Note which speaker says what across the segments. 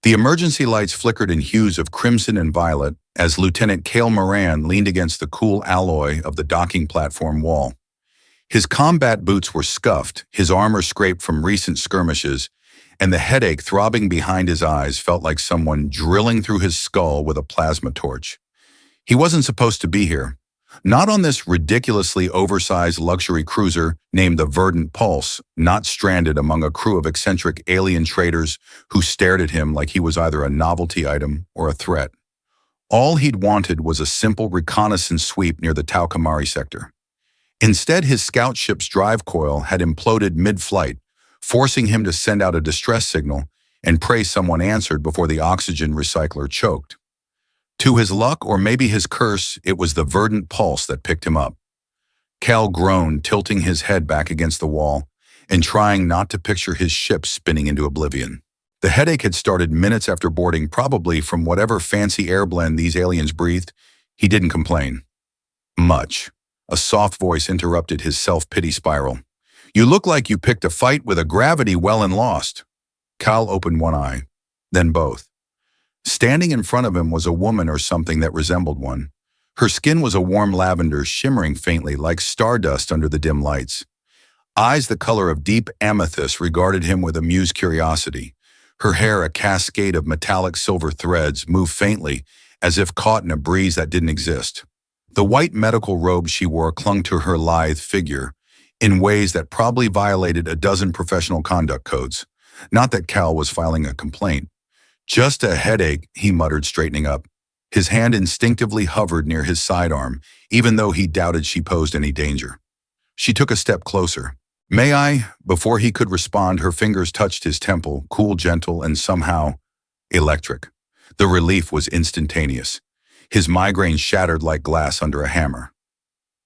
Speaker 1: The emergency lights flickered in hues of crimson and violet as Lieutenant Cale Moran leaned against the cool alloy of the docking platform wall. His combat boots were scuffed, his armor scraped from recent skirmishes, and the headache throbbing behind his eyes felt like someone drilling through his skull with a plasma torch. He wasn't supposed to be here. Not on this ridiculously oversized luxury cruiser named the Verdant Pulse, not stranded among a crew of eccentric alien traders who stared at him like he was either a novelty item or a threat. All he'd wanted was a simple reconnaissance sweep near the Taukamari sector. Instead, his scout ship's drive coil had imploded mid-flight, forcing him to send out a distress signal and pray someone answered before the oxygen recycler choked. To his luck, or maybe his curse, it was the Verdant Pulse that picked him up. Cal groaned, tilting his head back against the wall and trying not to picture his ship spinning into oblivion. The headache had started minutes after boarding, probably from whatever fancy air blend these aliens breathed. He didn't complain. Much. A soft voice interrupted his self-pity spiral. "You look like you picked a fight with a gravity well and lost." Cal opened one eye, then both. Standing in front of him was a woman or something that resembled one. Her skin was a warm lavender, shimmering faintly like stardust under the dim lights. Eyes the color of deep amethyst regarded him with amused curiosity. Her hair, a cascade of metallic silver threads, moved faintly, as if caught in a breeze that didn't exist. The white medical robe she wore clung to her lithe figure in ways that probably violated a dozen professional conduct codes. Not that Cal was filing a complaint. "Just a headache," he muttered, straightening up. His hand instinctively hovered near his sidearm, even though he doubted she posed any danger. She took a step closer. "May I?" Before he could respond, her fingers touched his temple, cool, gentle, and somehow electric. The relief was instantaneous. His migraine shattered like glass under a hammer.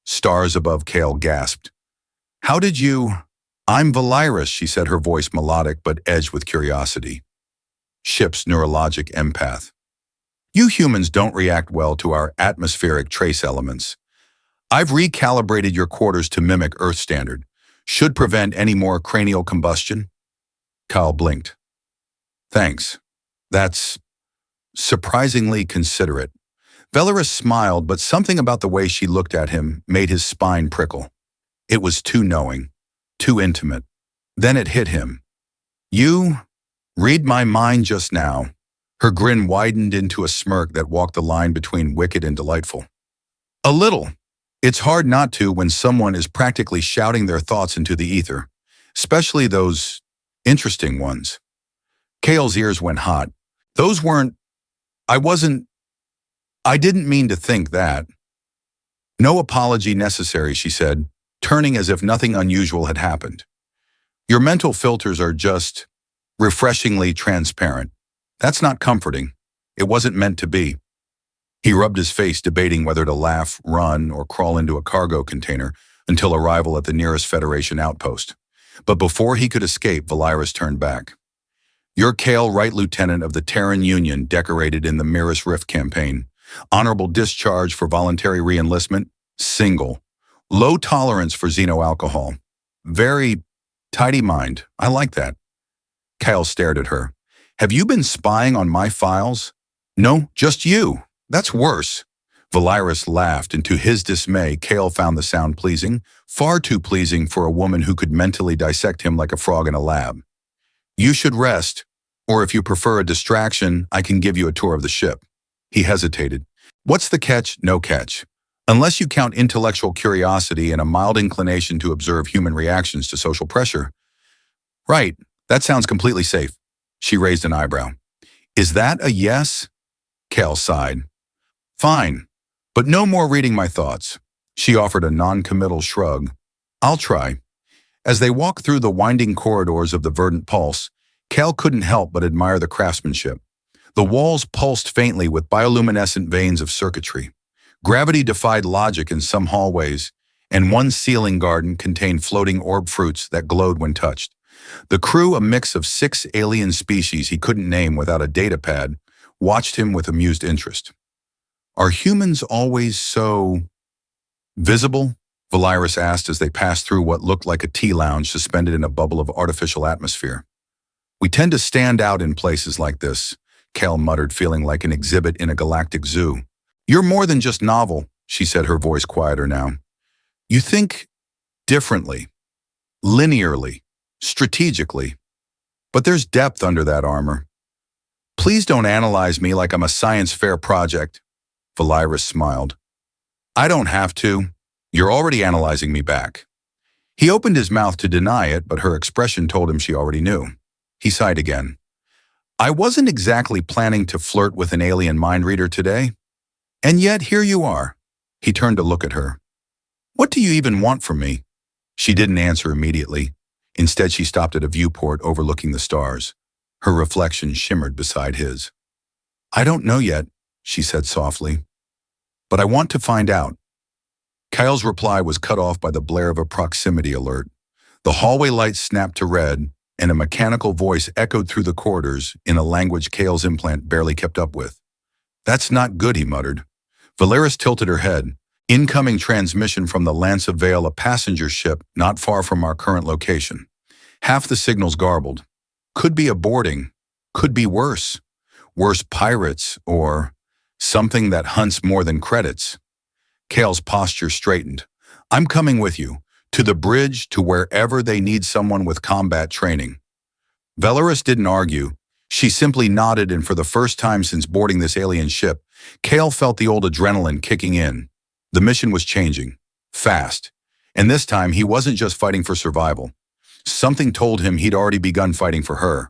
Speaker 1: Stars above, Cale gasped. "How did you—" "I'm Valyrus," she said, her voice melodic but edged with curiosity. Ship's neurologic empath. "You humans don't react well to our atmospheric trace elements. I've recalibrated your quarters to mimic Earth standard. Should prevent any more cranial combustion." Kyle blinked. "Thanks. That's surprisingly considerate." Valyrus smiled, but something about the way she looked at him made his spine prickle. It was too knowing, too intimate. Then it hit him. "You read my mind just now." Her grin widened into a smirk that walked the line between wicked and delightful. "A little. It's hard not to when someone is practically shouting their thoughts into the ether, especially those interesting ones." Cale's ears went hot. "Those weren't— I didn't mean to think that." "No apology necessary," she said, turning as if nothing unusual had happened. "Your mental filters are just refreshingly transparent. That's not comforting. It wasn't meant to be." He rubbed his face, debating whether to laugh, run, or crawl into a cargo container until arrival at the nearest Federation outpost. But before he could escape, Valyrus turned back. "You're Cale, Right Lieutenant of the Terran Union, decorated in the Mirror's Rift campaign. Honorable discharge for voluntary re-enlistment. Single. Low tolerance for xenoalcohol. Very tidy mind. I like that." Cale stared at her. "Have you been spying on my files?" "No, just you. That's worse." Valyrus laughed, and to his dismay, Cale found the sound pleasing, far too pleasing for a woman who could mentally dissect him like a frog in a lab. "You should rest, or if you prefer a distraction, I can give you a tour of the ship." He hesitated. "What's the catch?" "No catch. Unless you count intellectual curiosity and a mild inclination to observe human reactions to social pressure." "Right. That sounds completely safe." She raised an eyebrow. "Is that a yes?" Cale sighed. "Fine. But no more reading my thoughts." She offered a non-committal shrug. "I'll try." As they walked through the winding corridors of the Verdant Pulse, Cale couldn't help but admire the craftsmanship. The walls pulsed faintly with bioluminescent veins of circuitry. Gravity defied logic in some hallways, and one ceiling garden contained floating orb fruits that glowed when touched. The crew, a mix of 6 alien species he couldn't name without a datapad, watched him with amused interest. "Are humans always so visible?" Valyrus asked as they passed through what looked like a tea lounge suspended in a bubble of artificial atmosphere. "We tend to stand out in places like this. Cal muttered, feeling like an exhibit in a galactic zoo. You're more than just novel, she said, her voice quieter now. You think differently, linearly, strategically. But there's depth under that armor. Please don't analyze me like I'm a science fair project, Valyrus smiled. I don't have to. You're already analyzing me back. He opened his mouth to deny it, but her expression told him she already knew. He sighed again. I wasn't exactly planning to flirt with an alien mind reader today. And yet here you are. He turned to look at her. What do you even want from me? She didn't answer immediately. Instead, she stopped at a viewport overlooking the stars. Her reflection shimmered beside his. I don't know yet, she said softly. But I want to find out. Kyle's reply was cut off by the blare of a proximity alert. The hallway lights snapped to red, and a mechanical voice echoed through the corridors in a language Kyle's implant barely kept up with. That's not good, he muttered. Valyrus tilted her head. Incoming transmission from the Lance of Vale, a passenger ship not far from our current location. Half the signal's garbled. Could be a boarding. Could be worse. Worse pirates, or something that hunts more than credits. Kale's posture straightened. I'm coming with you. To the bridge, to wherever they need someone with combat training. Valyrus didn't argue. She simply nodded, and for the first time since boarding this alien ship, Kale felt the old adrenaline kicking in. The mission was changing. Fast. And this time, he wasn't just fighting for survival. Something told him he'd already begun fighting for her.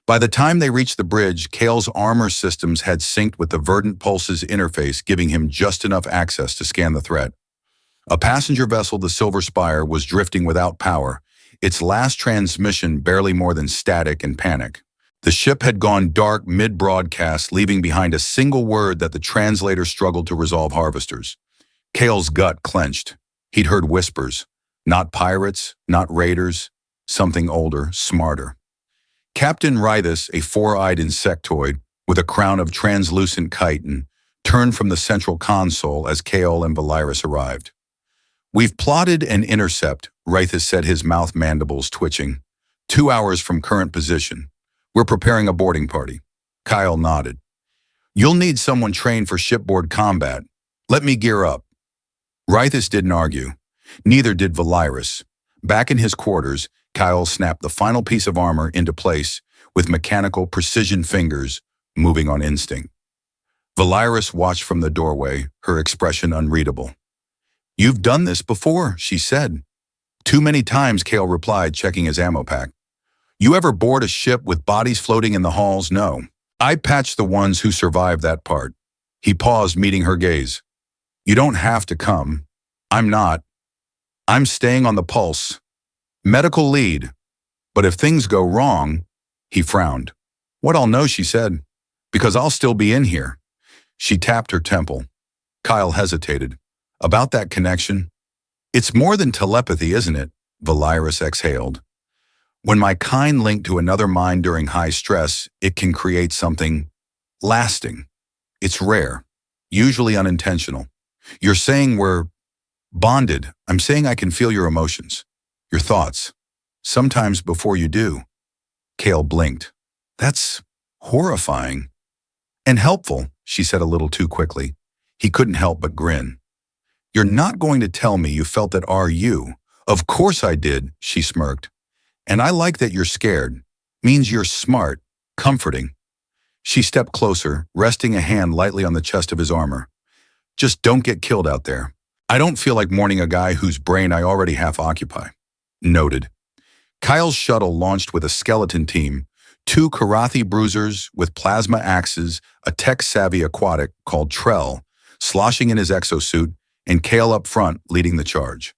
Speaker 1: By the time they reached the bridge, Kale's armor systems had synced with the Verdant Pulse's interface, giving him just enough access to scan the threat. A passenger vessel, the Silver Spire, was drifting without power, its last transmission barely more than static and panic. The ship had gone dark mid-broadcast, leaving behind a single word that the translator struggled to resolve: harvesters. Kale's gut clenched. He'd heard whispers. Not pirates, not raiders, something older, smarter. Captain Rythus, a four-eyed insectoid with a crown of translucent chitin, turned from the central console as Kale and Valyrus arrived. We've plotted an intercept, Rythus said, his mouth mandibles twitching. 2 hours from current position. We're preparing a boarding party. Kyle nodded. You'll need someone trained for shipboard combat. Let me gear up. Rythus didn't argue. Neither did Valyrus. Back in his quarters, Kyle snapped the final piece of armor into place with mechanical precision fingers, moving on instinct. Valyrus watched from the doorway, her expression unreadable. You've done this before, she said. Too many times, Kale replied, checking his ammo pack. You ever board a ship with bodies floating in the halls? No. I patched the ones who survived that part. He paused, meeting her gaze. You don't have to come. I'm not. I'm staying on the pulse. Medical lead. But if things go wrong, he frowned. What I'll know, she said, because I'll still be in here. She tapped her temple. Kyle hesitated. About that connection? It's more than telepathy, isn't it? Valyrus exhaled. When my kind link to another mind during high stress, it can create something lasting. It's rare, usually unintentional. You're saying we're bonded. I'm saying I can feel your emotions, your thoughts, sometimes before you do. Kale blinked. That's horrifying. And helpful, she said a little too quickly. He couldn't help but grin. You're not going to tell me you felt that, are you? Of course I did, she smirked. And I like that you're scared. Means you're smart, comforting. She stepped closer, resting a hand lightly on the chest of his armor. Just don't get killed out there. I don't feel like mourning a guy whose brain I already half occupy. Noted. Kyle's shuttle launched with a skeleton team, 2 Karathi bruisers with plasma axes, a tech-savvy aquatic called Trell, sloshing in his exosuit, and Kale up front leading the charge.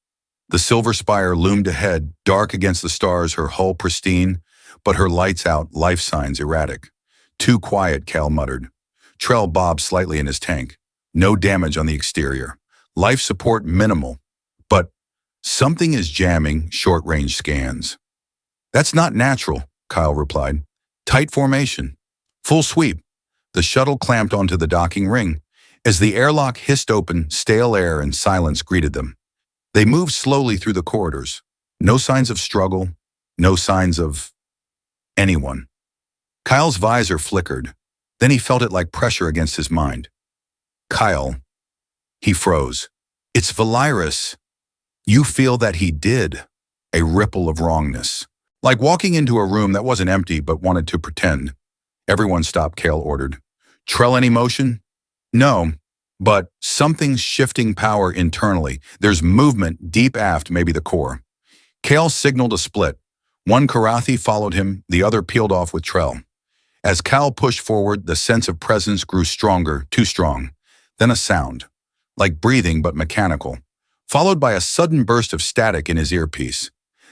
Speaker 1: The Silver Spire loomed ahead, dark against the stars, her hull pristine, but her lights out, life signs erratic. Too quiet, Kale muttered. Trell bobbed slightly in his tank. No damage on the exterior. Life support minimal. But something is jamming, short-range scans. That's not natural, Kyle replied. Tight formation. Full sweep. The shuttle clamped onto the docking ring. As the airlock hissed open, stale air and silence greeted them. They moved slowly through the corridors. No signs of struggle. No signs of anyone. Kyle's visor flickered. Then he felt it like pressure against his mind. Kyle. He froze. It's Valyrus. You feel that he did. A ripple of wrongness. Like walking into a room that wasn't empty but wanted to pretend. Everyone stopped, Kale ordered. Trell any motion? No, but something's shifting power internally. There's movement deep aft, maybe the core. Kale signaled a split. One Karathi followed him, the other peeled off with Trell. As Cal pushed forward, the sense of presence grew stronger, too strong. Then a sound, like breathing but mechanical, followed by a sudden burst of static in his earpiece.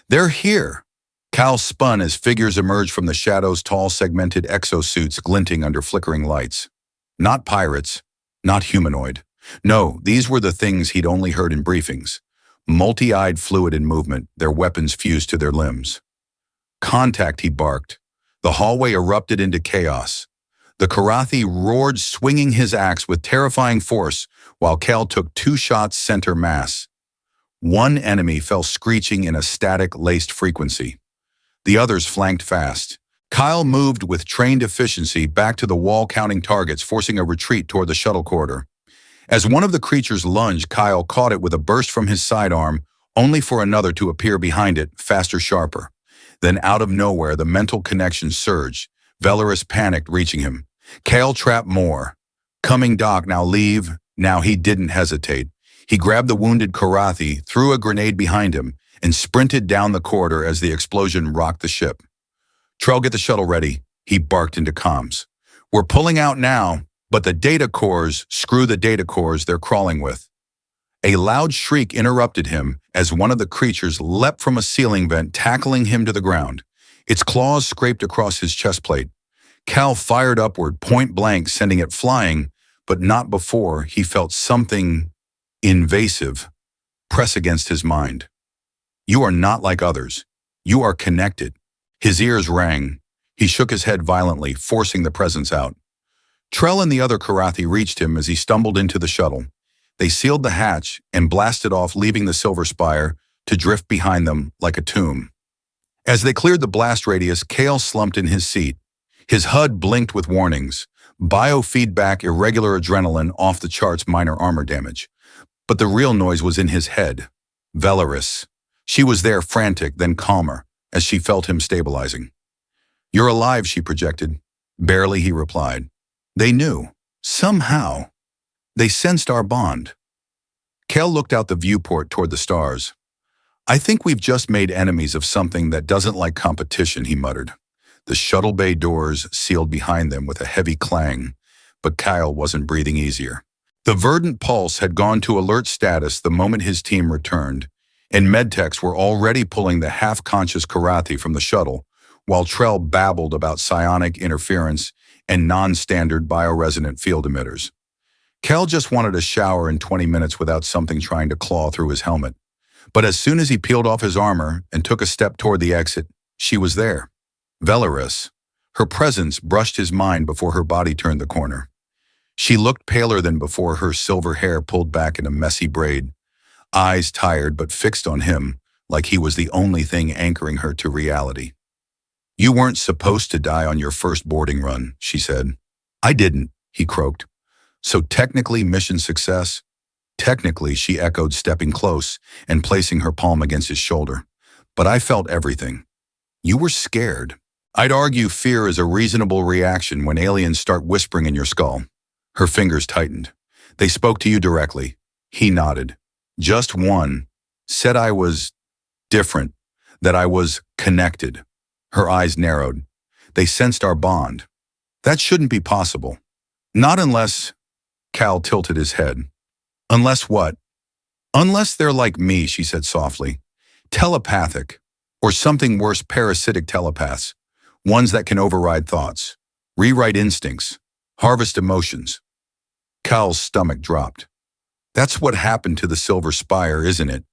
Speaker 1: They're here! Cal spun as figures emerged from the shadows, tall, segmented exosuits glinting under flickering lights. Not pirates, not humanoid. No, these were the things he'd only heard in briefings. Multi-eyed fluid in movement, their weapons fused to their limbs. Contact, he barked. The hallway erupted into chaos. The Karathi roared, swinging his axe with terrifying force, while Cal took 2 shots center mass. One enemy fell screeching in a static-laced frequency. The others flanked fast. Kyle moved with trained efficiency back to the wall, counting targets, forcing a retreat toward the shuttle corridor. As one of the creatures lunged, Kyle caught it with a burst from his sidearm, only for another to appear behind it, faster, sharper. Then out of nowhere, the mental connection surged. Valyrus panicked, reaching him. Kale trapped more. Coming, Doc, now leave. Now he didn't hesitate. He grabbed the wounded Karathi, threw a grenade behind him, and sprinted down the corridor as the explosion rocked the ship. Trell, get the shuttle ready, he barked into comms. We're pulling out now, but the data cores, screw the data cores they're crawling with. A loud shriek interrupted him as one of the creatures leapt from a ceiling vent, tackling him to the ground. Its claws scraped across his chest plate. Cal fired upward, point blank, sending it flying, but not before he felt something invasive press against his mind. You are not like others. You are connected. His ears rang. He shook his head violently, forcing the presence out. Trell and the other Karathi reached him as he stumbled into the shuttle. They sealed the hatch and blasted off, leaving the Silver Spire to drift behind them like a tomb. As they cleared the blast radius, Kale slumped in his seat. His HUD blinked with warnings. Biofeedback, irregular adrenaline, off the charts, minor armor damage. But the real noise was in his head. Valyrus. She was there, frantic, then calmer, as she felt him stabilizing. You're alive, she projected. Barely, he replied. They knew. Somehow. They sensed our bond. Kel looked out the viewport toward the stars. I think we've just made enemies of something that doesn't like competition, he muttered. The shuttle bay doors sealed behind them with a heavy clang, but Kyle wasn't breathing easier. The verdant pulse had gone to alert status the moment his team returned, and medtechs were already pulling the half-conscious Karathi from the shuttle, while Trell babbled about psionic interference and non-standard bioresonant field emitters. Kel just wanted a shower in 20 minutes without something trying to claw through his helmet. But as soon as he peeled off his armor and took a step toward the exit, she was there. Valyrus. Her presence brushed his mind before her body turned the corner. She looked paler than before, her silver hair pulled back in a messy braid, eyes tired but fixed on him like he was the only thing anchoring her to reality. You weren't supposed to die on your first boarding run, she said. I didn't, he croaked. So technically mission success? Technically, she echoed, stepping close and placing her palm against his shoulder. But I felt everything. You were scared. I'd argue fear is a reasonable reaction when aliens start whispering in your skull. Her fingers tightened. They spoke to you directly. He nodded. Just one. Said I was different, that I was connected. Her eyes narrowed. They sensed our bond. That shouldn't be possible. Not unless... Cal tilted his head. Unless what? Unless they're like me, she said softly. Telepathic. Or something worse, parasitic telepaths. Ones that can override thoughts, rewrite instincts, harvest emotions. Cal's stomach dropped. That's what happened to the Silver Spire, isn't it?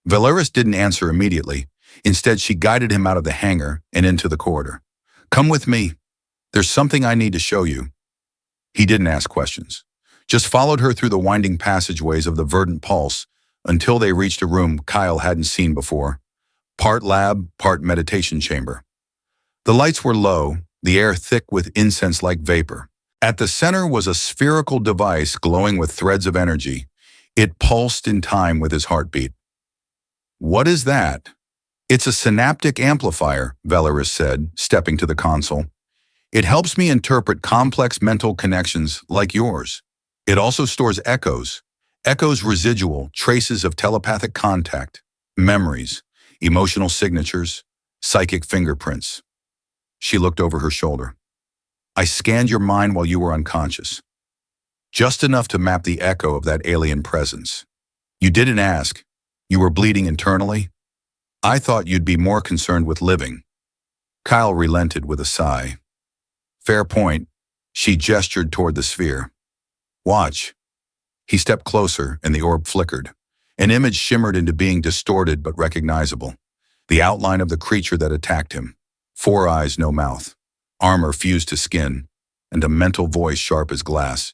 Speaker 1: Valyrus didn't answer immediately. Instead, she guided him out of the hangar and into the corridor. Come with me. There's something I need to show you. He didn't ask questions, just followed her through the winding passageways of the verdant pulse until they reached a room Kyle hadn't seen before. Part lab, part meditation chamber. The lights were low, the air thick with incense-like vapor. At the center was a spherical device glowing with threads of energy. It pulsed in time with his heartbeat. "What is that?" "It's a synaptic amplifier," Valeris said, stepping to the console. "It helps me interpret complex mental connections like yours. It also stores echoes. Echoes residual, traces of telepathic contact, memories, emotional signatures, psychic fingerprints." She looked over her shoulder. "I scanned your mind while you were unconscious. Just enough to map the echo of that alien presence. You didn't ask. You were bleeding internally? I thought you'd be more concerned with living." Kyle relented with a sigh. "Fair point." She gestured toward the sphere. "Watch." He stepped closer, and the orb flickered. An image shimmered into being distorted but recognizable. The outline of the creature that attacked him. 4 eyes, no mouth. Armor fused to skin, and a mental voice sharp as glass.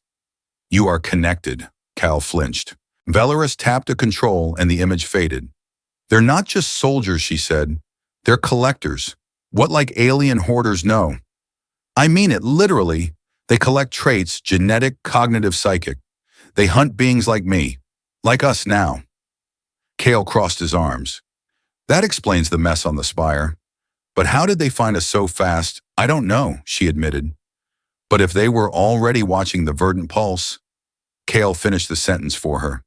Speaker 1: "You are connected." Cal flinched. Valeris tapped a control, and the image faded. "They're not just soldiers," she said. "They're collectors. What like alien hoarders know. I mean it literally. They collect traits, genetic, cognitive, psychic. They hunt beings like me. Like us now." Kale crossed his arms. "That explains the mess on the spire. But how did they find us so fast? I don't know," she admitted. "But if they were already watching the verdant pulse..." Kale finished the sentence for her.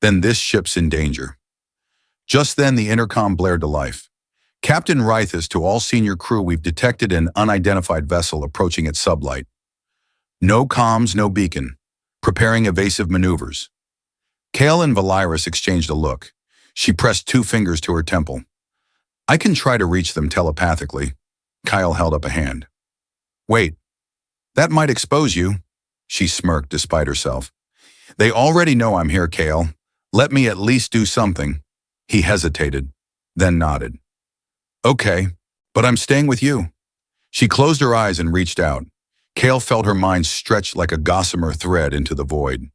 Speaker 1: "Then this ship's in danger." Just then the intercom blared to life. "Captain Rythus, to all senior crew, we've detected an unidentified vessel approaching at sublight. No comms, no beacon. Preparing evasive maneuvers." Kale and Valeris exchanged a look. She pressed 2 fingers to her temple. "I can try to reach them telepathically." Kyle held up a hand. "Wait, that might expose you." She smirked despite herself. "They already know I'm here, Kale. Let me at least do something." He hesitated, then nodded. "Okay, but I'm staying with you." She closed her eyes and reached out. Kale felt her mind stretch like a gossamer thread into the void.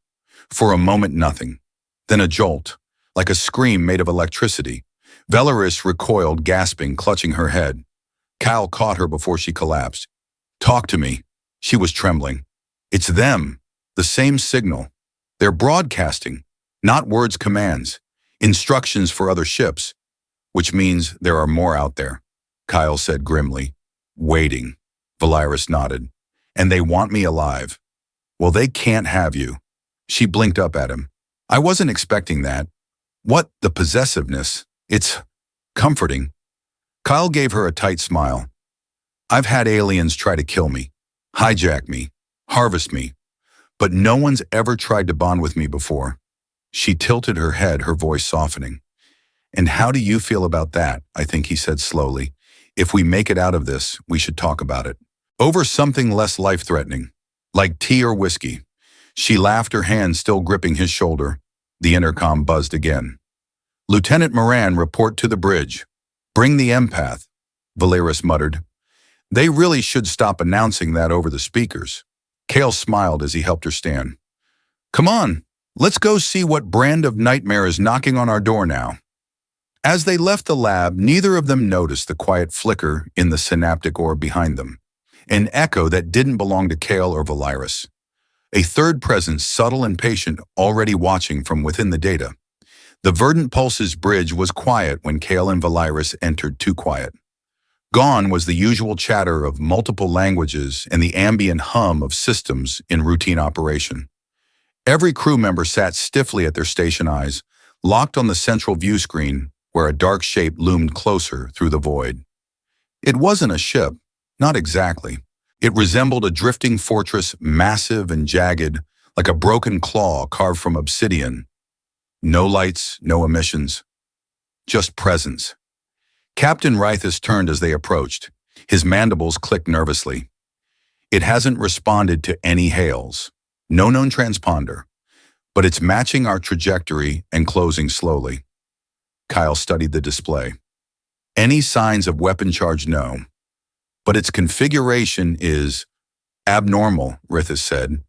Speaker 1: For a moment, nothing. Then a jolt, like a scream made of electricity. Valeris recoiled, gasping, clutching her head. Kyle caught her before she collapsed. "Talk to me." She was trembling. "It's them. The same signal. They're broadcasting. Not words, commands. Instructions for other ships. Which means there are more out there," Kyle said grimly. "Waiting." Valeris nodded. "And they want me alive." "Well, they can't have you." She blinked up at him. "I wasn't expecting that." "What, the possessiveness? It's comforting." Kyle gave her a tight smile. "I've had aliens try to kill me, hijack me, harvest me, but no one's ever tried to bond with me before." She tilted her head, her voice softening. "And how do you feel about that?" I think he said slowly. "If we make it out of this, we should talk about it. Over something less life-threatening, like tea or whiskey." She laughed, her hand still gripping his shoulder. The intercom buzzed again. "Lieutenant Moran, report to the bridge." "Bring the empath," Valeris muttered. "They really should stop announcing that over the speakers." Kale smiled as he helped her stand. "Come on, let's go see what brand of nightmare is knocking on our door now." As they left the lab, neither of them noticed the quiet flicker in the synaptic orb behind them. An echo that didn't belong to Kale or Valeris. A third presence, subtle and patient, already watching from within the data. The Verdant Pulse's bridge was quiet when Kale and Valeris entered, too quiet. Gone was the usual chatter of multiple languages and the ambient hum of systems in routine operation. Every crew member sat stiffly at their station eyes, locked on the central view screen where a dark shape loomed closer through the void. It wasn't a ship, not exactly. It resembled a drifting fortress, massive and jagged, like a broken claw carved from obsidian. No lights, no emissions. Just presence. Captain Rythus turned as they approached. His mandibles clicked nervously. "It hasn't responded to any hails. No known transponder. But it's matching our trajectory and closing slowly." Kyle studied the display. "Any signs of weapon charge? No. But its configuration is abnormal," Rythus said.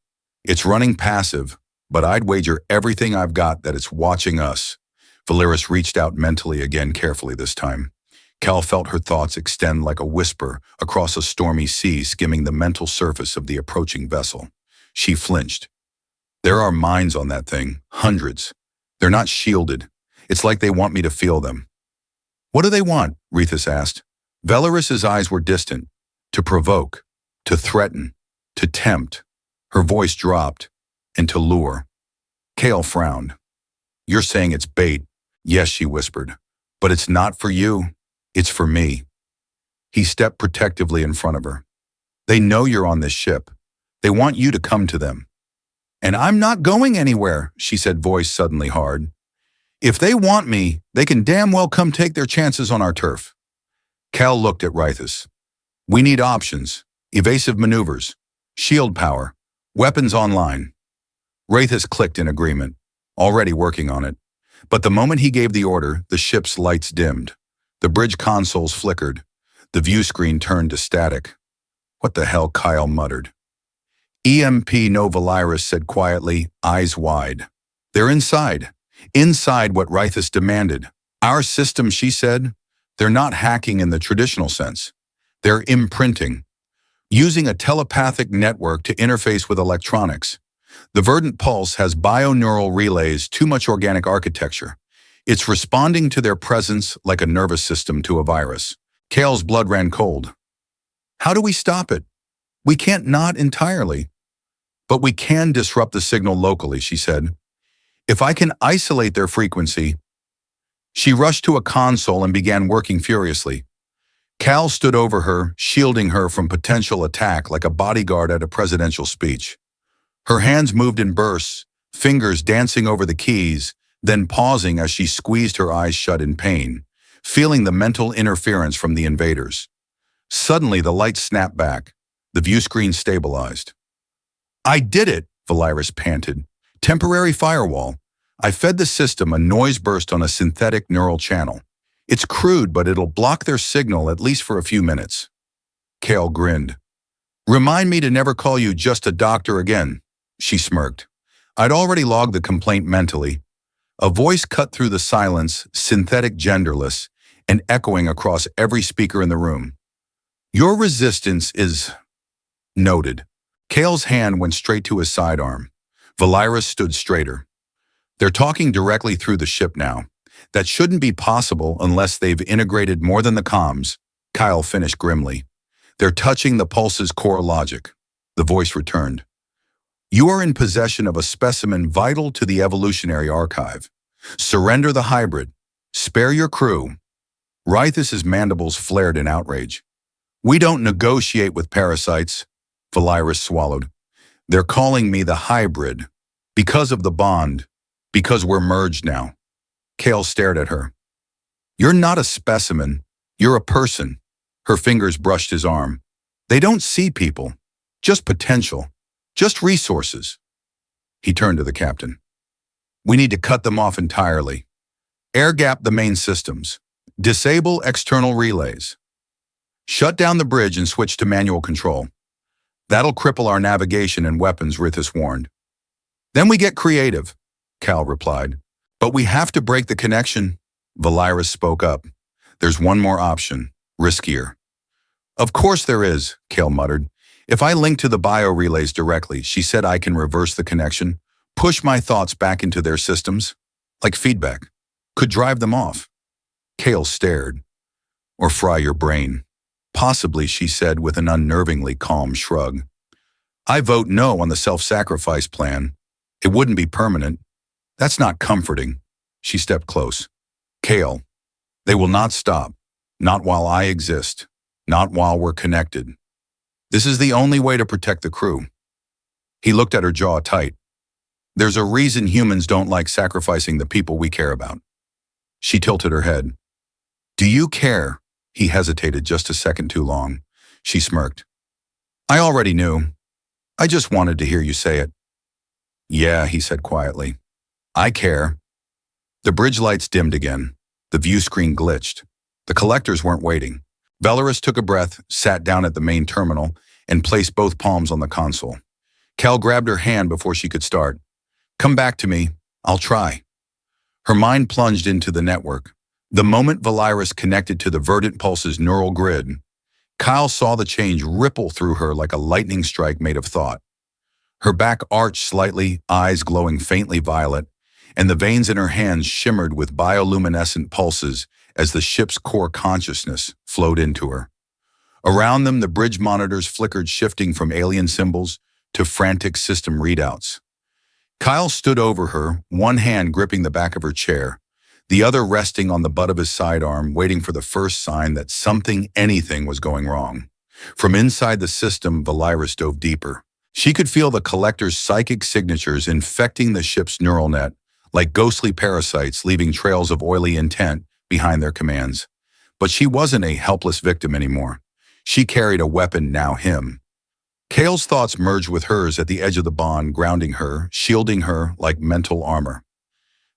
Speaker 1: "It's running passive, but I'd wager everything I've got that it's watching us." Valeris reached out mentally again, carefully this time. Cal felt her thoughts extend like a whisper across a stormy sea, skimming the mental surface of the approaching vessel. She flinched. There are mines on that thing, hundreds. They're not shielded. It's like they want me to feel them. What do they want? Rethus asked. Velaris's eyes were distant. To provoke, to threaten, to tempt. Her voice dropped. And to lure. Kale frowned. You're saying it's bait. Yes, she whispered. But it's not for you. It's for me. He stepped protectively in front of her. They know you're on this ship. They want you to come to them. And I'm not going anywhere, she said, voice suddenly hard. If they want me, they can damn well come take their chances on our turf. Cal looked at Rithus. We need options, evasive maneuvers, shield power, weapons online. Rithus clicked in agreement, already working on it. But the moment he gave the order, the ship's lights dimmed. The bridge consoles flickered. The view screen turned to static. What the hell, Kyle muttered. EMP no Velaris said quietly, eyes wide. They're inside. Inside what Rithus demanded. Our system, she said. They're not hacking in the traditional sense. They're imprinting. Using a telepathic network to interface with electronics. The verdant pulse has bioneural relays, too much organic architecture. It's responding to their presence like a nervous system to a virus. Kale's blood ran cold. How do we stop it? We can't, not entirely. But we can disrupt the signal locally, she said. If I can isolate their frequency. She rushed to a console and began working furiously. Cal stood over her, shielding her from potential attack like a bodyguard at a presidential speech. Her hands moved in bursts, fingers dancing over the keys, then pausing as she squeezed her eyes shut in pain, feeling the mental interference from the invaders. Suddenly, the lights snapped back. The view screen stabilized. I did it, Velaris panted. Temporary firewall. I fed the system a noise burst on a synthetic neural channel. It's crude, but it'll block their signal at least for a few minutes. Kale grinned. Remind me to never call you just a doctor again, she smirked. I'd already logged the complaint mentally. A voice cut through the silence, synthetic, genderless, and echoing across every speaker in the room. Your resistance is noted. Kale's hand went straight to his sidearm. Velaris stood straighter. They're talking directly through the ship now. That shouldn't be possible unless they've integrated more than the comms, Kyle finished grimly. They're touching the pulse's core logic. The voice returned. You are in possession of a specimen vital to the evolutionary archive. Surrender the hybrid. Spare your crew. Rithus's mandibles flared in outrage. We don't negotiate with parasites, Velaris swallowed. They're calling me the hybrid. Because of the bond. Because we're merged now. Kale stared at her. You're not a specimen. You're a person. Her fingers brushed his arm. They don't see people. Just potential. Just resources. He turned to the captain. We need to cut them off entirely. Air gap the main systems. Disable external relays. Shut down the bridge and switch to manual control. That'll cripple our navigation and weapons, Rithus warned. Then we get creative, Cal replied. But we have to break the connection, Velaris spoke up. There's one more option, riskier. Of course there is, Kale muttered. If I link to the bio-relays directly, she said I can reverse the connection, push my thoughts back into their systems, like feedback, could drive them off. Kale stared. Or fry your brain. Possibly, she said with an unnervingly calm shrug. I vote no on the self-sacrifice plan. It wouldn't be permanent. That's not comforting. She stepped close. Kale, they will not stop. Not while I exist. Not while we're connected. This is the only way to protect the crew. He looked at her jaw tight. There's a reason humans don't like sacrificing the people we care about. She tilted her head. Do you care? He hesitated just a second too long. She smirked. I already knew. I just wanted to hear you say it. Yeah, he said quietly. I care. The bridge lights dimmed again. The view screen glitched. The collectors weren't waiting. Velaris took a breath, sat down at the main terminal, and placed both palms on the console. Cal grabbed her hand before she could start. Come back to me. I'll try. Her mind plunged into the network. The moment Valiris connected to the verdant pulse's neural grid, Kyle saw the change ripple through her like a lightning strike made of thought. Her back arched slightly, eyes glowing faintly violet, and the veins in her hands shimmered with bioluminescent pulses as the ship's core consciousness flowed into her. Around them, the bridge monitors flickered, shifting from alien symbols to frantic system readouts. Kyle stood over her, one hand gripping the back of her chair, the other resting on the butt of his sidearm, waiting for the first sign that anything was going wrong. From inside the system, Valiris dove deeper. She could feel the collector's psychic signatures infecting the ship's neural net, like ghostly parasites leaving trails of oily intent behind their commands. But she wasn't a helpless victim anymore. She carried a weapon, now him. Kale's thoughts merged with hers at the edge of the bond, grounding her, shielding her like mental armor.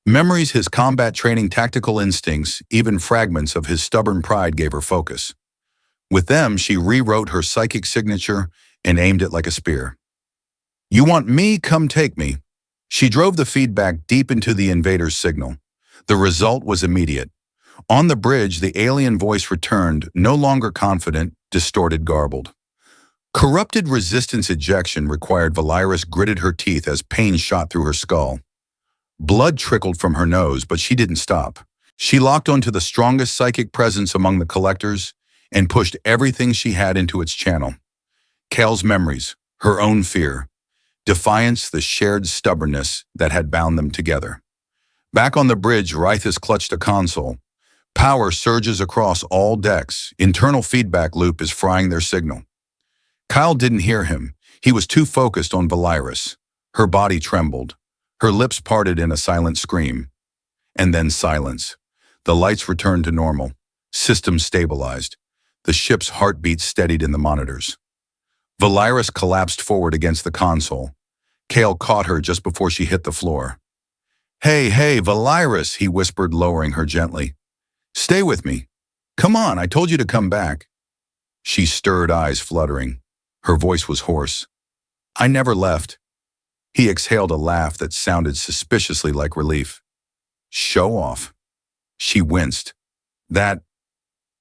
Speaker 1: Memories, his combat training, tactical instincts, even fragments of his stubborn pride gave her focus. With them, she rewrote her psychic signature and aimed it like a spear. "You want me? Come take me." She drove the feedback deep into the invader's signal. The result was immediate. On the bridge, the alien voice returned, no longer confident, distorted, garbled. Corrupted resistance ejection required. Valiris gritted her teeth as pain shot through her skull. Blood trickled from her nose, but she didn't stop. She locked onto the strongest psychic presence among the collectors and pushed everything she had into its channel. Kale's memories, her own fear, defiance, the shared stubbornness that had bound them together. Back on the bridge, Rythus clutched a console. Power surges across all decks. Internal feedback loop is frying their signal. Kyle didn't hear him. He was too focused on Valiris. Her body trembled. Her lips parted in a silent scream. And then silence. The lights returned to normal. Systems stabilized. The ship's heartbeat steadied in the monitors. Valiris collapsed forward against the console. Kale caught her just before she hit the floor. Hey, Valiris," he whispered, lowering her gently. "Stay with me. Come on, I told you to come back." She stirred, eyes fluttering. Her voice was hoarse. "I never left." He exhaled a laugh that sounded suspiciously like relief. "Show off." She winced. "That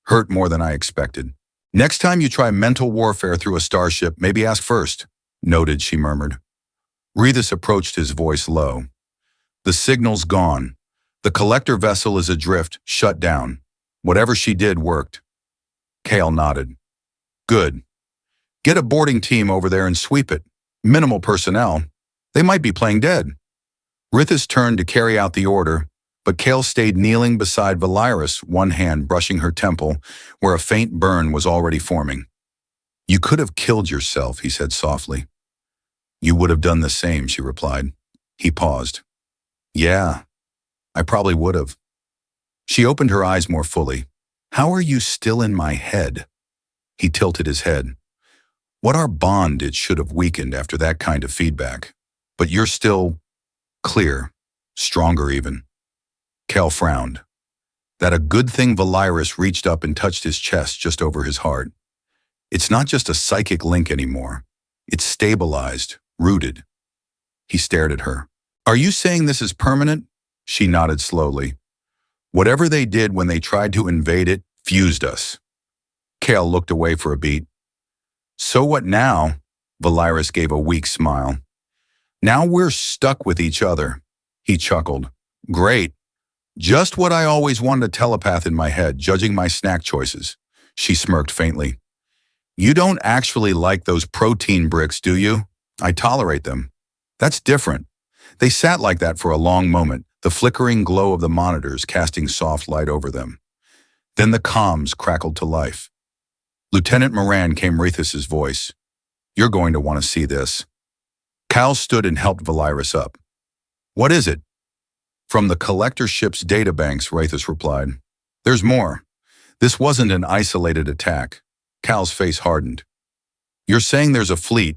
Speaker 1: hurt more than I expected." "Next time you try mental warfare through a starship, maybe ask first." "Noted," she murmured. Rythus approached, his voice low. "The signal's gone. The collector vessel is adrift, shut down. Whatever she did worked." Kale nodded. "Good. Get a boarding team over there and sweep it. Minimal personnel. They might be playing dead." Rythus turned to carry out the order, but Kale stayed kneeling beside Valiris, one hand brushing her temple, where a faint burn was already forming. "You could have killed yourself," he said softly. "You would have done the same," she replied. He paused. "Yeah, I probably would have." She opened her eyes more fully. "How are you still in my head?" He tilted his head. "What our bond it should have weakened after that kind of feedback. But you're still clear, stronger even." Kel frowned. That a good thing Valiris reached up and touched his chest just over his heart. "It's not just a psychic link anymore. It's stabilized, rooted." He stared at her. "Are you saying this is permanent?" She nodded slowly. "Whatever they did when they tried to invade it fused us." Kale looked away for a beat. "So what now?" Valiris gave a weak smile. "Now we're stuck with each other." He chuckled. "Great. Just what I always wanted a telepath in my head, judging my snack choices." She smirked faintly. "You don't actually like those protein bricks, do you?" "I tolerate them." "That's different." They sat like that for a long moment, the flickering glow of the monitors casting soft light over them. Then the comms crackled to life. "Lieutenant Moran," came Rythus's voice. "You're going to want to see this." Cal stood and helped Valiris up. "What is it?" "From the collector ship's databanks," Rythus replied. "There's more. This wasn't an isolated attack." Cal's face hardened. "You're saying there's a fleet?"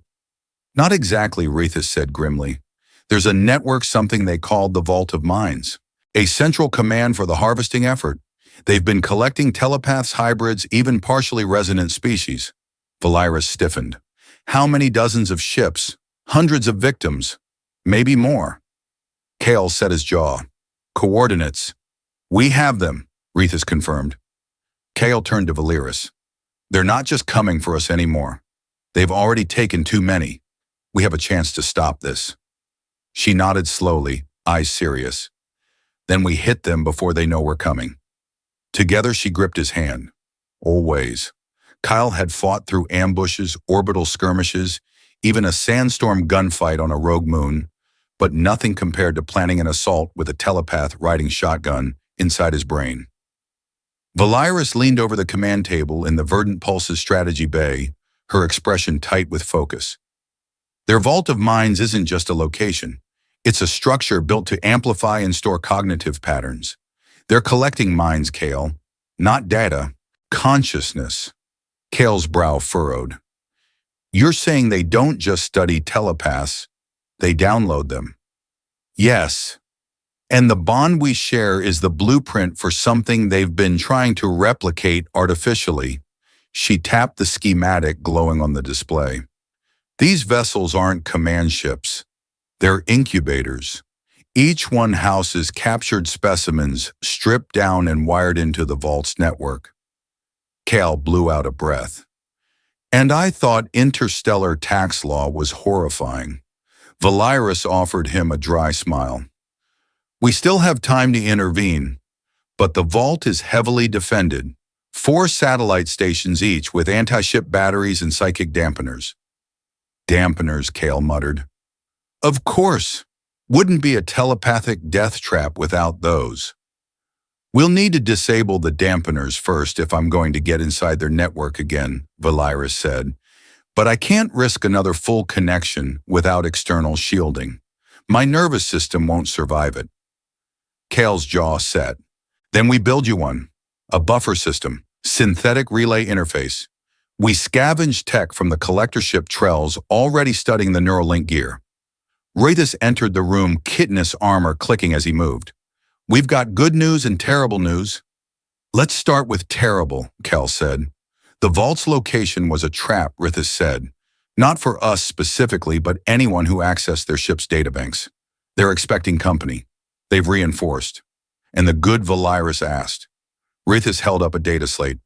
Speaker 1: "Not exactly," Rythus said grimly. "There's a network, something they called the Vault of Minds. A central command for the harvesting effort. They've been collecting telepaths, hybrids, even partially resonant species." Valiris stiffened. "How many dozens of ships? Hundreds of victims? Maybe more." Kale set his jaw. "Coordinates. We have them. Rethus confirmed. Kale turned to Valeris. They're not just coming for us anymore. They've already taken too many. We have a chance to stop this. She nodded slowly, eyes serious. Then we hit them before they know we're coming. Together she gripped his hand. Always. Kyle had fought through ambushes, orbital skirmishes, even a sandstorm gunfight on a rogue moon, but nothing compared to planning an assault with a telepath riding shotgun inside his brain. Valeris leaned over the command table in the Verdant Pulse's strategy bay, her expression tight with focus. Their vault of minds isn't just a location. It's a structure built to amplify and store cognitive patterns. They're collecting minds, Kale. Not data, consciousness. Kale's brow furrowed. You're saying they don't just study telepaths, they download them. Yes. And the bond we share is the blueprint for something they've been trying to replicate artificially. She tapped the schematic glowing on the display. These vessels aren't command ships. They're incubators. Each one houses captured specimens, stripped down and wired into the vault's network. Kale blew out a breath. And I thought interstellar tax law was horrifying. Valeris offered him a dry smile. We still have time to intervene, but the vault is heavily defended. 4 satellite stations each with anti-ship batteries and psychic dampeners. Dampeners, Kale muttered. Of course. Wouldn't be a telepathic death trap without those. We'll need to disable the dampeners first if I'm going to get inside their network again, Valeris said. But I can't risk another full connection without external shielding. My nervous system won't survive it. Kale's jaw set. Then we build you one. A buffer system. Synthetic relay interface. We scavenge tech from the collector ship Trells already studying the Neuralink gear. Rethus entered the room, chitinous armor clicking as he moved. We've got good news and terrible news. Let's start with terrible, Kel said. The vault's location was a trap, Rethus said. Not for us specifically, but anyone who accessed their ship's databanks. They're expecting company. They've reinforced. And the good Valeris asked. Rethus held up a data slate.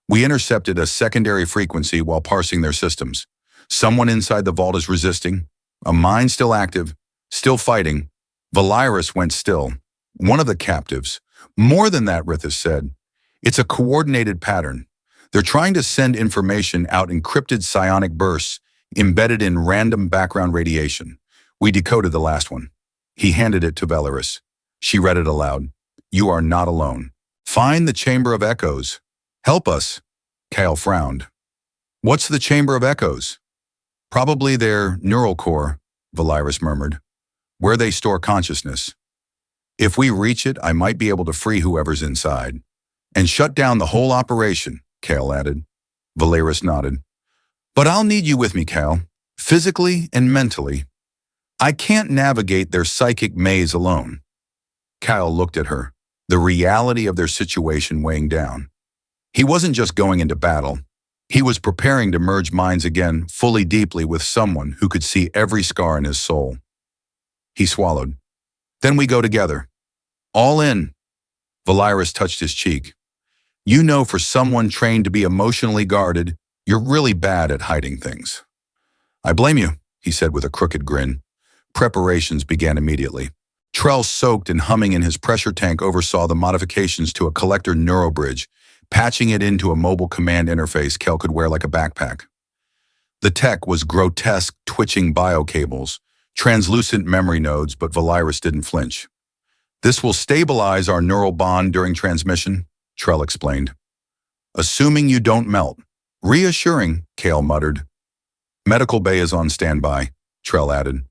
Speaker 1: We intercepted a secondary frequency while parsing their systems. Someone inside the vault is resisting. A mine still active, still fighting. Valeris went still. One of the captives. More than that, Rethus said. It's a coordinated pattern. They're trying to send information out encrypted psionic bursts embedded in random background radiation. We decoded the last one. He handed it to Valeris. She read it aloud. You are not alone. Find the Chamber of Echoes. Help us. Kale frowned. What's the Chamber of Echoes? Probably their neural core, Valeris murmured, where they store consciousness. If we reach it, I might be able to free whoever's inside. And shut down the whole operation, Kale added. Valeris nodded. But I'll need you with me, Kale, physically and mentally. I can't navigate their psychic maze alone. Kyle looked at her, the reality of their situation weighing down. He wasn't just going into battle. He was preparing to merge minds again fully deeply with someone who could see every scar in his soul. He swallowed. Then we go together. All in. Valeris touched his cheek. You know, for someone trained to be emotionally guarded, you're really bad at hiding things. I blame you, he said with a crooked grin. Preparations began immediately. Trell, soaked and humming in his pressure tank, oversaw the modifications to a collector neurobridge, patching it into a mobile command interface Kel could wear like a backpack. The tech was grotesque, twitching biocables, translucent memory nodes, but Valeris didn't flinch. This will stabilize our neural bond during transmission, Trell explained. Assuming you don't melt. Reassuring, Kale muttered. Medical bay is on standby, Trell added.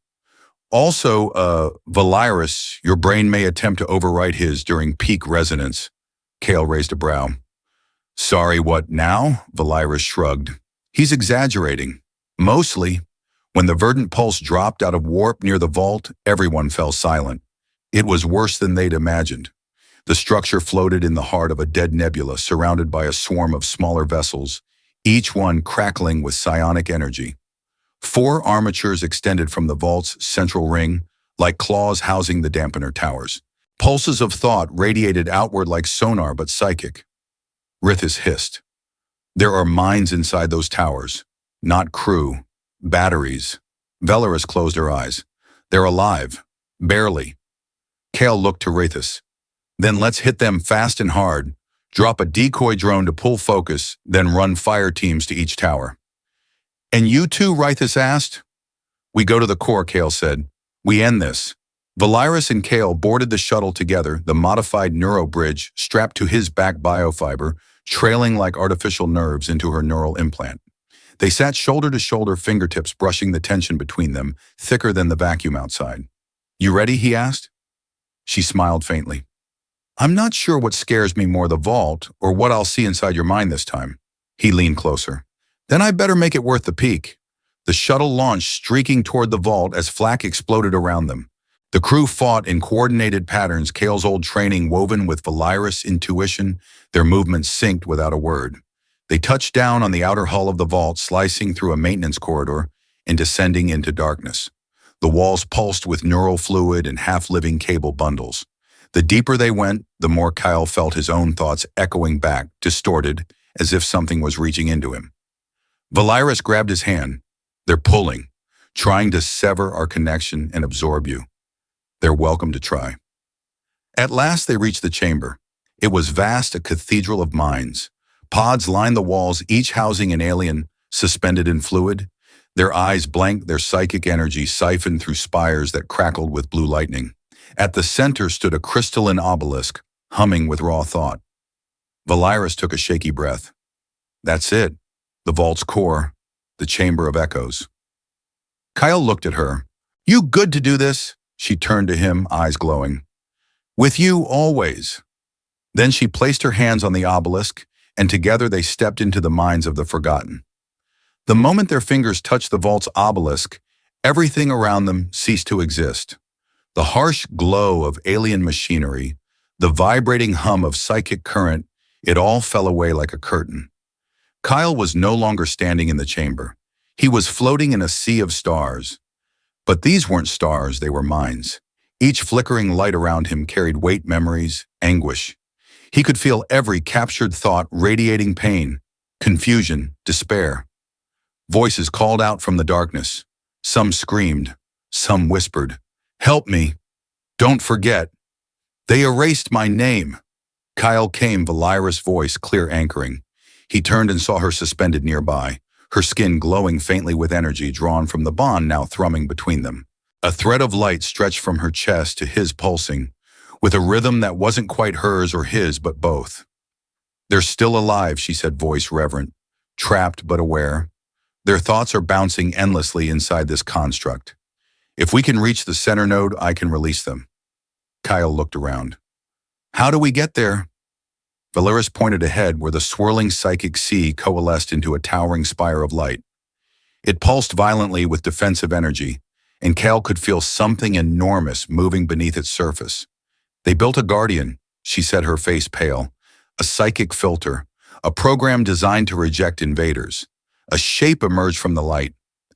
Speaker 1: Also, Valeris, your brain may attempt to overwrite his during peak resonance. Kale raised a brow. Sorry, what now? Valeris shrugged. He's exaggerating. Mostly. When the verdant pulse dropped out of warp near the vault, everyone fell silent. It was worse than they'd imagined. The structure floated in the heart of a dead nebula surrounded by a swarm of smaller vessels, each one crackling with psionic energy. 4 armatures extended from the vault's central ring, like claws housing the dampener towers. Pulses of thought radiated outward like sonar but psychic. Rithis hissed. There are minds inside those towers. Not crew. Batteries. Velaris closed her eyes. They're alive. Barely. Kale looked to Rithis. Then let's hit them fast and hard. Drop a decoy drone to pull focus, then run fire teams to each tower. And you too, Rithis asked. We go to the core, Kale said. We end this. Velaris and Kale boarded the shuttle together, the modified neurobridge strapped to his back biofiber, trailing like artificial nerves into her neural implant. They sat shoulder to shoulder, fingertips brushing the tension between them, thicker than the vacuum outside. You ready? He asked. She smiled faintly. I'm not sure what scares me more, the vault or what I'll see inside your mind this time. He leaned closer. Then I better make it worth the peak. The shuttle launched, streaking toward the vault as flak exploded around them. The crew fought in coordinated patterns, Kale's old training woven with Velaris intuition, their movements synced without a word. They touched down on the outer hull of the vault, slicing through a maintenance corridor and descending into darkness. The walls pulsed with neural fluid and half-living cable bundles. The deeper they went, the more Kyle felt his own thoughts echoing back, distorted, as if something was reaching into him. Velaris grabbed his hand. They're pulling, trying to sever our connection and absorb you. They're welcome to try. At last they reached the chamber. It was vast, a cathedral of minds. Pods lined the walls, each housing an alien, suspended in fluid. Their eyes blanked, their psychic energy siphoned through spires that crackled with blue lightning. At the center stood a crystalline obelisk, humming with raw thought. Velaris took a shaky breath. That's it. The vault's core. The chamber of echoes. Kyle looked at her. You good to do this? She turned to him, eyes glowing. With you, always. Then she placed her hands on the obelisk, and together they stepped into the minds of the forgotten. The moment their fingers touched the vault's obelisk, everything around them ceased to exist. The harsh glow of alien machinery, the vibrating hum of psychic current, it all fell away like a curtain. Kyle was no longer standing in the chamber. He was floating in a sea of stars. But these weren't stars, they were minds. Each flickering light around him carried weight, memories, anguish. He could feel every captured thought radiating pain, confusion, despair. Voices called out from the darkness. Some screamed, some whispered, "Help me! Don't forget! They erased my name!" Kyle came, Velaris' voice clear anchoring. He turned and saw her suspended nearby, her skin glowing faintly with energy drawn from the bond now thrumming between them. A thread of light stretched from her chest to his pulsing, with a rhythm that wasn't quite hers or his, but both. They're still alive, she said, voice reverent, trapped but aware. Their thoughts are bouncing endlessly inside this construct. If we can reach the center node, I can release them. Kyle looked around. How do we get there? Velaris pointed ahead where the swirling psychic sea coalesced into a towering spire of light. It pulsed violently with defensive energy, and Kale could feel something enormous moving beneath its surface. They built a guardian, she said, her face pale, a psychic filter, a program designed to reject invaders. A shape emerged from the light,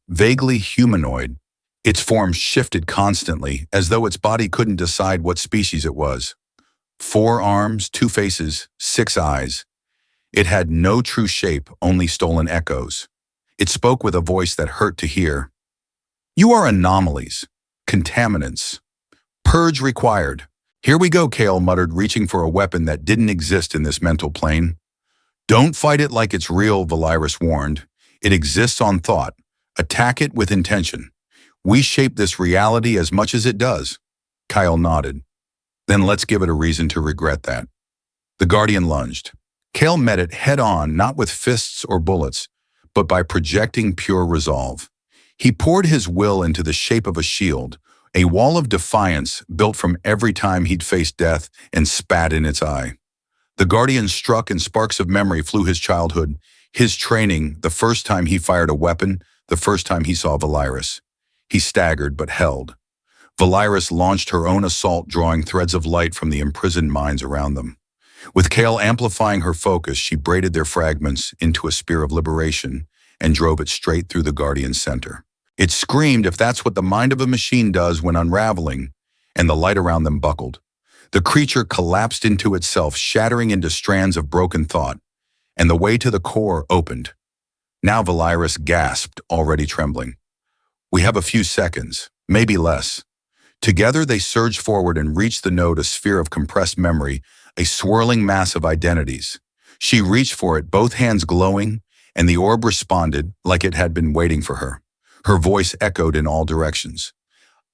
Speaker 1: vaguely humanoid. Its form shifted constantly, as though its body couldn't decide what species it was. 4 arms, 2 faces, 6 eyes. It had no true shape, only stolen echoes. It spoke with a voice that hurt to hear. You are anomalies, contaminants. Purge required. Here we go, Kale muttered, reaching for a weapon that didn't exist in this mental plane. Don't fight it like it's real, Velaris warned. It exists on thought. Attack it with intention. We shape this reality as much as it does. Kyle nodded. Then let's give it a reason to regret that. The Guardian lunged. Kale met it head-on, not with fists or bullets, but by projecting pure resolve. He poured his will into the shape of a shield, a wall of defiance built from every time he'd faced death and spat in its eye. The Guardian struck and sparks of memory flew his childhood, his training, the first time he fired a weapon, the first time he saw Velaris. He staggered but held. Velaris launched her own assault, drawing threads of light from the imprisoned minds around them. With Kale amplifying her focus, she braided their fragments into a spear of liberation and drove it straight through the Guardian's center. It screamed if that's what the mind of a machine does when unraveling, and the light around them buckled. The creature collapsed into itself, shattering into strands of broken thought, and the way to the core opened. Now Valyrus gasped, already trembling. We have a few seconds, maybe less. Together they surged forward and reached the node, a sphere of compressed memory, a swirling mass of identities. She reached for it, both hands glowing, and the orb responded like it had been waiting for her. Her voice echoed in all directions.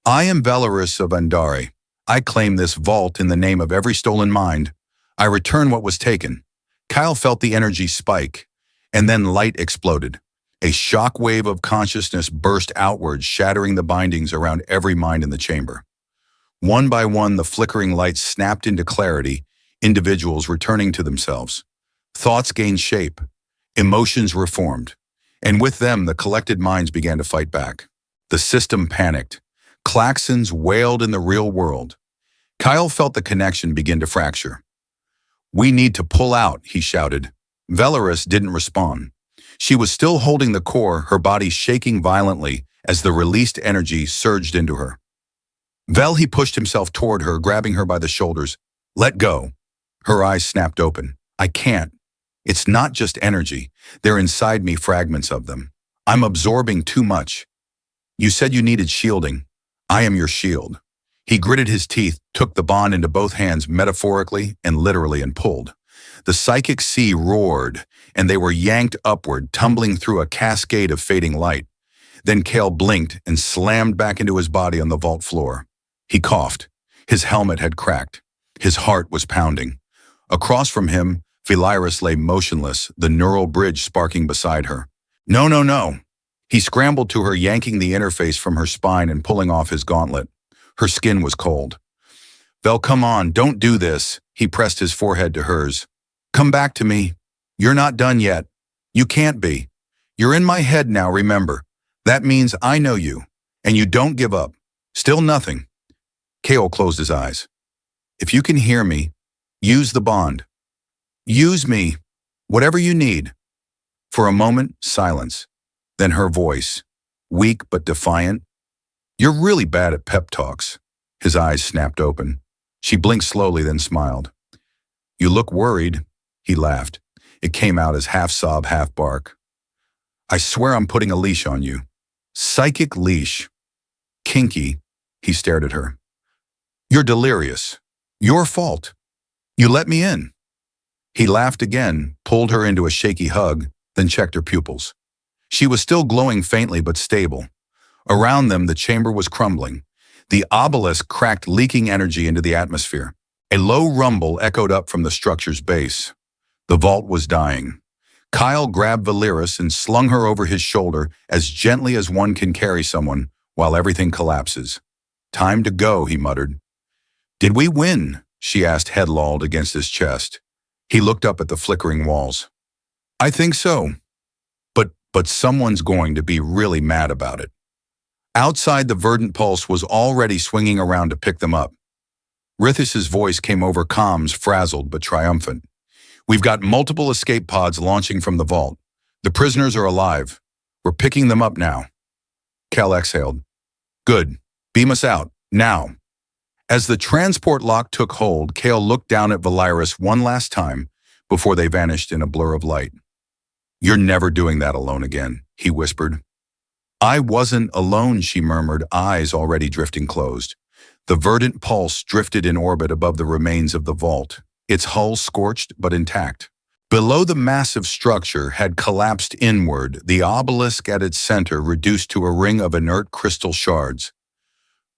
Speaker 1: I am Valyrus of Andari. I claim this vault in the name of every stolen mind. I return what was taken. Kyle felt the energy spike, and then light exploded. A shock wave of consciousness burst outward, shattering the bindings around every mind in the chamber. One by one, the flickering lights snapped into clarity, individuals returning to themselves. Thoughts gained shape, emotions reformed, and with them the collected minds began to fight back. The system panicked. Klaxons wailed in the real world. Kyle felt the connection begin to fracture. We need to pull out, he shouted. Valyrus didn't respond. She was still holding the core, her body shaking violently as the released energy surged into her. He pushed himself toward her, grabbing her by the shoulders. Let go. Her eyes snapped open. I can't. It's not just energy. They're inside me, fragments of them. I'm absorbing too much. You said you needed shielding. I am your shield. He gritted his teeth, took the bond into both hands metaphorically and literally, and pulled. The psychic sea roared, and they were yanked upward, tumbling through a cascade of fading light. Then Kale blinked and slammed back into his body on the vault floor. He coughed. His helmet had cracked. His heart was pounding. Across from him, Valyrus lay motionless, the neural bridge sparking beside her. No, no, no. He scrambled to her, yanking the interface from her spine and pulling off his gauntlet. Her skin was cold. Vel, come on, don't do this. He pressed his forehead to hers. Come back to me. You're not done yet. You can't be. You're in my head now, remember. That means I know you, and you don't give up. Still nothing. Kale closed his eyes. If you can hear me, use the bond. Use me. Whatever you need. For a moment, silence. Then her voice, weak but defiant. You're really bad at pep talks. His eyes snapped open. She blinked slowly, then smiled. You look worried. He laughed. It came out as half sob, half bark. I swear I'm putting a leash on you. Psychic leash. Kinky. He stared at her. You're delirious. Your fault. You let me in. He laughed again, pulled her into a shaky hug, then checked her pupils. She was still glowing faintly but stable. Around them, the chamber was crumbling. The obelisk cracked, leaking energy into the atmosphere. A low rumble echoed up from the structure's base. The vault was dying. Kyle grabbed Valyrus and slung her over his shoulder as gently as one can carry someone while everything collapses. Time to go, he muttered. Did we win? She asked, head lolled against his chest. He looked up at the flickering walls. I think so. But someone's going to be really mad about it. Outside, the verdant pulse was already swinging around to pick them up. Rithis' voice came over comms, frazzled but triumphant. We've got multiple escape pods launching from the vault. The prisoners are alive. We're picking them up now. Kel exhaled. Good. Beam us out, now. As the transport lock took hold, Kale looked down at Valyrus one last time before they vanished in a blur of light. You're never doing that alone again, he whispered. I wasn't alone, she murmured, eyes already drifting closed. The verdant pulse drifted in orbit above the remains of the vault, its hull scorched but intact. Below, the massive structure had collapsed inward, the obelisk at its center reduced to a ring of inert crystal shards.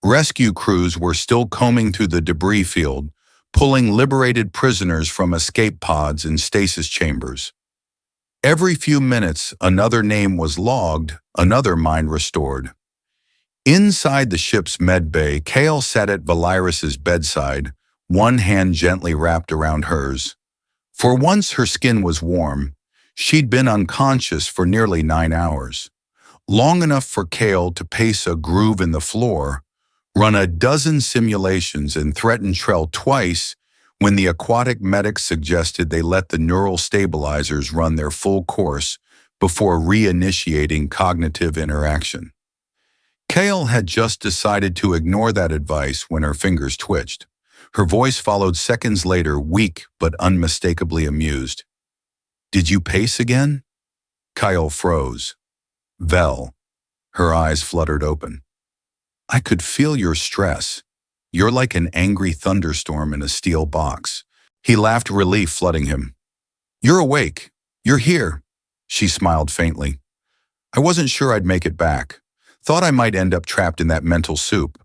Speaker 1: Rescue crews were still combing through the debris field, pulling liberated prisoners from escape pods and stasis chambers. Every few minutes, another name was logged, another mind restored. Inside the ship's med bay, Kale sat at Valyrus's bedside, one hand gently wrapped around hers. For once her skin was warm. She'd been unconscious for nearly 9 hours. Long enough for Kale to pace a groove in the floor, run a dozen simulations, and threaten Trell twice when the aquatic medics suggested they let the neural stabilizers run their full course before reinitiating cognitive interaction. Kale had just decided to ignore that advice when her fingers twitched. Her voice followed seconds later, weak but unmistakably amused. Did you pace again? Kyle froze. Vel. Her eyes fluttered open. I could feel your stress. You're like an angry thunderstorm in a steel box. He laughed, relief flooding him. You're awake. You're here. She smiled faintly. I wasn't sure I'd make it back. Thought I might end up trapped in that mental soup.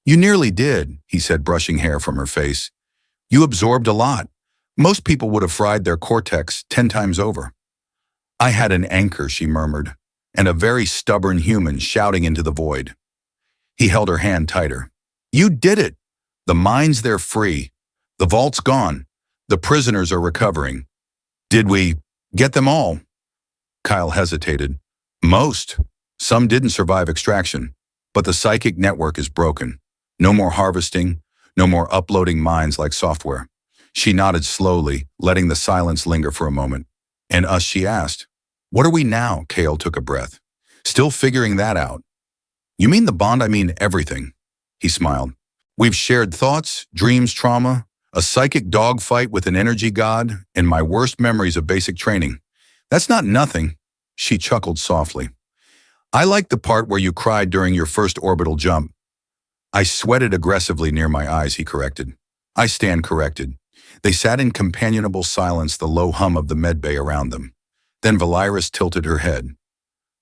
Speaker 1: You nearly did, he said, brushing hair from her face. You absorbed a lot. Most people would have fried their cortex 10 times over. I had an anchor, she murmured, and a very stubborn human shouting into the void. He held her hand tighter. You did it! The mines, they're free. The vault's gone. The prisoners are recovering. Did we get them all? Kyle hesitated. Most. Some didn't survive extraction, but the psychic network is broken. No more harvesting, no more uploading mines like software. She nodded slowly, letting the silence linger for a moment. And us, she asked. What are we now? Kale took a breath. Still figuring that out. You mean the bond? I mean everything. He smiled. We've shared thoughts, dreams, trauma, a psychic dogfight with an energy god, and my worst memories of basic training. That's not nothing. She chuckled softly. I like the part where you cried during your first orbital jump. I sweated aggressively near my eyes, he corrected. I stand corrected. They sat in companionable silence, the low hum of the medbay around them. Then Valyrus tilted her head.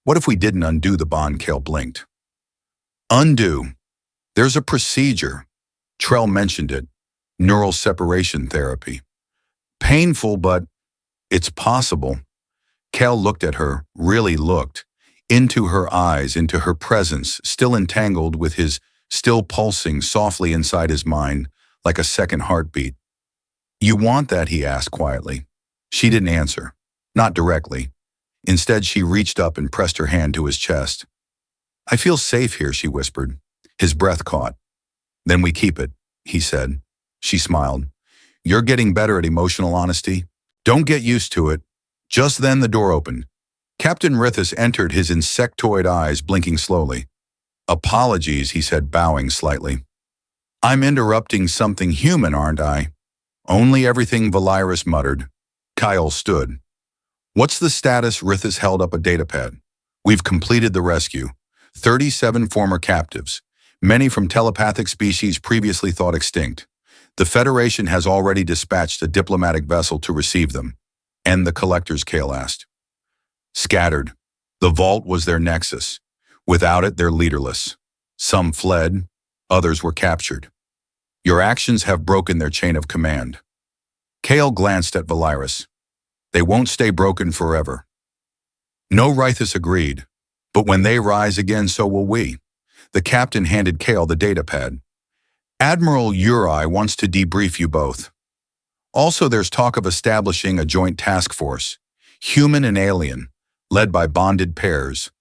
Speaker 1: What if we didn't undo the bond? Kale blinked. Undo. There's a procedure. Trell mentioned it. Neural separation therapy. Painful, but it's possible. Kale looked at her, really looked, into her eyes, into her presence, still entangled with his, still pulsing softly inside his mind, like a second heartbeat. You want that? He asked quietly. She didn't answer. Not directly. Instead, she reached up and pressed her hand to his chest. I feel safe here, she whispered. His breath caught. Then we keep it, he said. She smiled. You're getting better at emotional honesty. Don't get used to it. Just then the door opened. Captain Rithus entered, his insectoid eyes blinking slowly. Apologies, he said, bowing slightly. I'm interrupting something human, aren't I? Only everything, Valyrus muttered. Kyle stood. What's the status? Rithus held up a datapad. We've completed the rescue. 37 former captives, many from telepathic species previously thought extinct. The Federation has already dispatched a diplomatic vessel to receive them. And the collectors? Kale asked. Scattered. The vault was their nexus. Without it, they're leaderless. Some fled, others were captured. Your actions have broken their chain of command. Kale glanced at Valyrus. They won't stay broken forever. No, Rithus agreed. But when they rise again, so will we. The captain handed Kale the datapad. Admiral Uri wants to debrief you both. Also, there's talk of establishing a joint task force, human and alien, led by bonded pairs.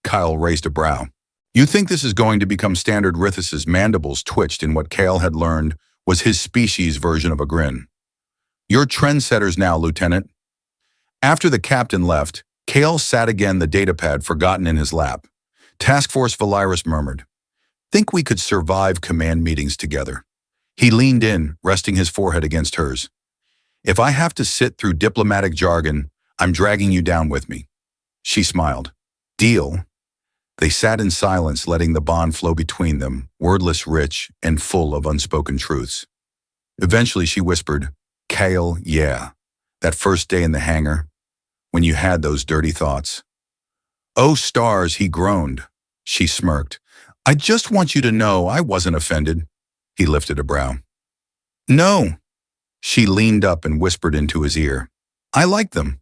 Speaker 1: Kyle raised a brow. You think this is going to become standard? Rithus's mandibles twitched in what Kale had learned was his species' version of a grin. You're trendsetters now, Lieutenant. After the captain left, Kale sat again, the datapad forgotten in his lap. Task Force, Valyrus murmured. Think we could survive command meetings together. He leaned in, resting his forehead against hers. If I have to sit through diplomatic jargon, I'm dragging you down with me. She smiled. Deal. They sat in silence, letting the bond flow between them, wordless, rich, and full of unspoken truths. Eventually she whispered, Kale, yeah, that first day in the hangar, when you had those dirty thoughts. Oh, stars, he groaned. She smirked. I just want you to know I wasn't offended. He lifted a brow. No. She leaned up and whispered into his ear. I like them.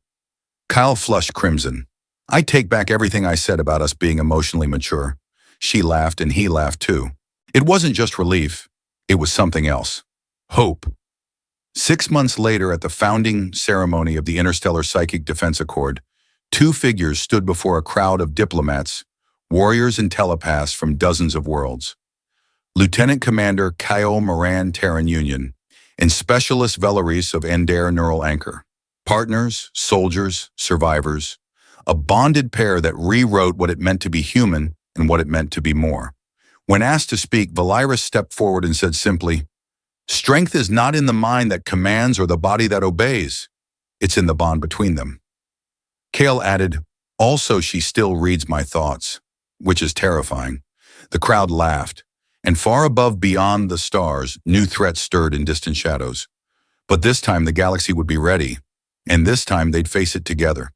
Speaker 1: Kyle flushed crimson. I take back everything I said about us being emotionally mature. She laughed and he laughed too. It wasn't just relief. It was something else. Hope. 6 months later, at the founding ceremony of the Interstellar Psychic Defense Accord, 2 figures stood before a crowd of diplomats, warriors and telepaths from dozens of worlds. Lieutenant Commander Kyle Moran Terran Union and Specialist Velaris of Endare Neural Anchor. Partners, soldiers, survivors. A bonded pair that rewrote what it meant to be human and what it meant to be more. When asked to speak, Valyrus stepped forward and said simply, Strength is not in the mind that commands or the body that obeys. It's in the bond between them. Kale added, also she still reads my thoughts, which is terrifying. The crowd laughed, and far above beyond the stars, new threats stirred in distant shadows. But this time the galaxy would be ready, and this time they'd face it together.